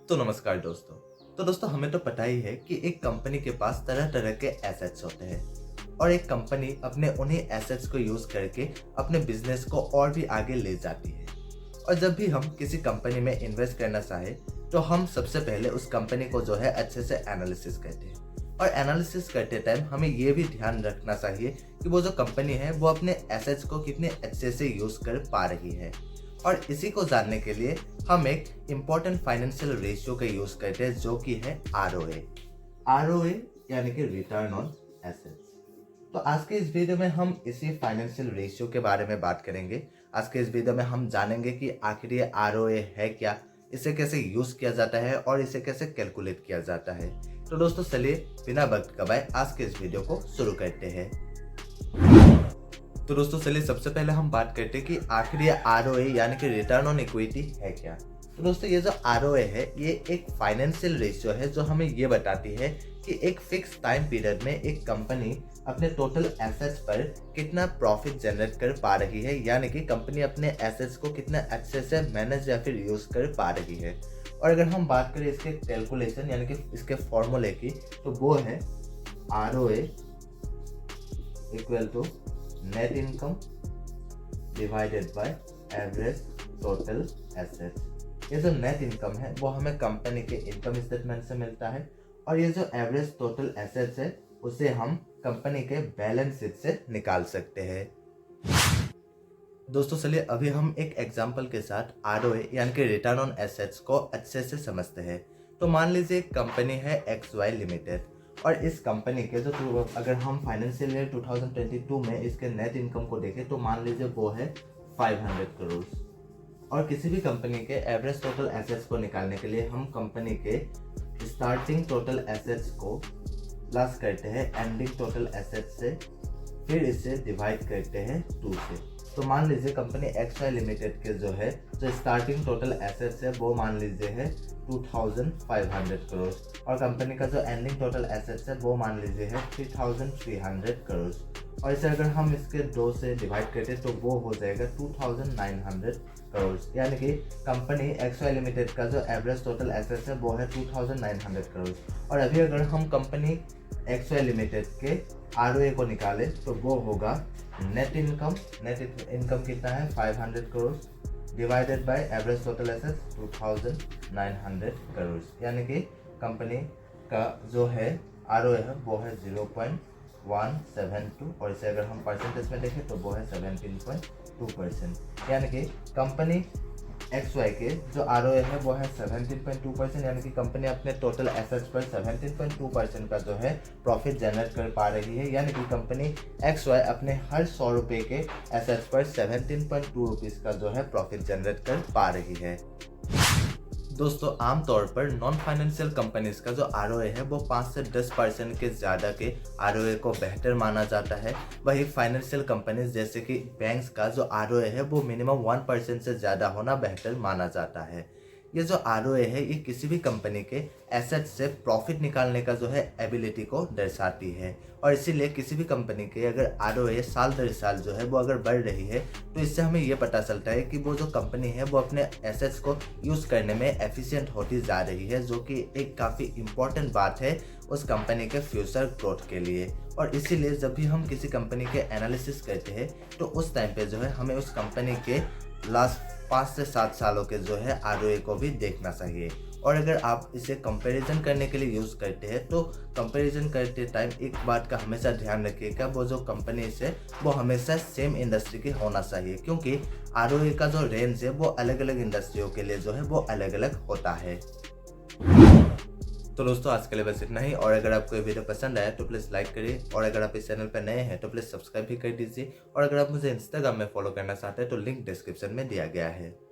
तो नमस्कार दोस्तों। हमें तो पता ही है कि एक कंपनी के पास तरह तरह के एसेट्स होते हैं और एक कंपनी अपने उन्हीं एसेट्स को यूज करके अपने बिजनेस को और भी आगे ले जाती है। और जब भी हम किसी कंपनी में इन्वेस्ट करना चाहे तो हम सबसे पहले उस कंपनी को जो है अच्छे से एनालिसिस करते हैं। और एनालिसिस करते टाइम हमें ये भी ध्यान रखना चाहिए कि वो जो कंपनी है वो अपने एसेट्स को कितने अच्छे से यूज कर पा रही है। और इसी को जानने के लिए हम एक इम्पॉर्टेंट फाइनेंशियल रेशियो का यूज करते हैं जो कि है ROA। ROA यानी कि रिटर्न ऑन एसेट्स। तो आज के इस वीडियो में हम इसी फाइनेंशियल रेशियो के बारे में बात करेंगे। आज के इस वीडियो में हम जानेंगे कि आखिर ये ROA है क्या, इसे कैसे यूज किया जाता है और इसे कैसे कैलकुलेट किया जाता है। तो दोस्तों चलिए बिना वक्त गवाए आज के इस वीडियो को शुरू करते हैं। तो दोस्तों चलिए सबसे पहले हम बात करते हैं कि आखिर ये ROA यानी कि रिटर्न ऑन इक्विटी है क्या। तो दोस्तों ये जो ROA है ये एक फाइनेंशियल रेशियो है जो हमें ये बताती है कि एक फिक्स टाइम पीरियड में एक कंपनी अपने टोटल एसेट्स पर कितना प्रॉफिट जनरेट कर पा रही है, यानी कि कंपनी अपने एसेट्स को कितना अच्छे से मैनेज या फिर यूज कर पा रही है। और अगर हम बात करें इसके कैलकुलेशन यानी कि इसके फॉर्मूले की, तो वो है ROA equal to net income divided by average total assets. ये जो नेट इनकम है वो हमें कंपनी के इनकम स्टेटमेंट से मिलता है और ये जो एवरेज टोटल एसेट्स है उसे हम कंपनी के बैलेंस शीट से निकाल सकते हैं। दोस्तों चलिए अभी हम एक एग्जांपल के साथ ROA यानी कि रिटर्न ऑन एसेट्स को अच्छे से समझते हैं। तो मान लीजिए एक कंपनी है XY लिमिटेड और इस कंपनी के जो अगर हम फाइनेंशियल ईयर 2022 में इसके नेट इनकम को देखें तो मान लीजिए वो है 500 करोड़। और किसी भी कंपनी के एवरेज टोटल एसेट्स को निकालने के लिए हम कंपनी के स्टार्टिंग टोटल एसेट्स को प्लस करते हैं एंडिंग टोटल एसेट्स से, फिर इसे डिवाइड करते हैं 2 से। तो मान लीजिए कंपनी XY लिमिटेड के जो है जो स्टार्टिंग टोटल एसेट्स है वो मान लीजिए है 2500 करोड़ और कंपनी का जो एंडिंग टोटल एसेट्स है वो मान लीजिए है 3300 करोड़। और इसे अगर हम इसके 2 से डिवाइड करते तो वो हो जाएगा 2900 करोड़, यानी कि कंपनी XY लिमिटेड का जो एवरेज टोटल एसेट्स है वो है 2900 करोड़। और अभी अगर हम कंपनी XY लिमिटेड के ROA को निकालें तो वो होगा नेट इनकम कितना है 500 crore divided by average total assets 2900 crore, यानी कि कंपनी का जो है ROA है वो है 0.172 और इसे अगर हम परसेंटेज में देखें तो वो है 17.2%, यानी कि कंपनी XY के जो ROA है वो है 17.2%, यानी कि कंपनी अपने टोटल एसेट्स पर 17.2% का जो है प्रॉफिट जनरेट कर पा रही है, यानी कि कंपनी XY अपने हर 100 रुपये के एसेट्स पर 17.2 रुपीज़ का जो है प्रॉफिट जनरेट कर पा रही है। दोस्तों आमतौर पर नॉन फाइनेंशियल कंपनीज का जो ROA है वो 5 से 10% के ज़्यादा के ROA को बेहतर माना जाता है। वही फाइनेंशियल कंपनीज जैसे कि बैंक्स का जो ROA है वो मिनिमम 1% से ज़्यादा होना बेहतर माना जाता है। ये जो ROA है ये किसी भी कंपनी के एसेट्स से प्रॉफिट निकालने का जो है एबिलिटी को दर्शाती है और इसीलिए किसी भी कंपनी के अगर ROA साल दर साल जो है वो अगर बढ़ रही है तो इससे हमें ये पता चलता है कि वो जो कंपनी है वो अपने एसेट्स को यूज़ करने में एफिशिएंट होती जा रही है, जो कि एक काफ़ी इम्पॉर्टेंट बात है उस कंपनी के फ्यूचर ग्रोथ के लिए। और इसीलिए जब भी हम किसी कंपनी के एनालिसिस करते हैं तो उस टाइम पे जो है हमें उस कंपनी के लास्ट 5 से 7 सालों के जो है ROA को भी देखना चाहिए। और अगर आप इसे कंपैरिजन करने के लिए यूज़ करते हैं तो कंपैरिजन करते टाइम एक बात का हमेशा ध्यान रखिएगा, वो जो कंपनी है वो हमेशा सेम इंडस्ट्री की होना चाहिए, क्योंकि ROA का जो रेंज है वो अलग अलग इंडस्ट्रियों के लिए जो है वो अलग अलग होता है। तो दोस्तों आज के लिए बस इतना ही, और अगर आपको ये वीडियो पसंद आया तो प्लीज़ लाइक करिए और अगर आप इस चैनल पर नए हैं तो प्लीज़ सब्सक्राइब भी कर दीजिए। और अगर आप मुझे इंस्टाग्राम में फॉलो करना चाहते हैं तो लिंक डिस्क्रिप्शन में दिया गया है।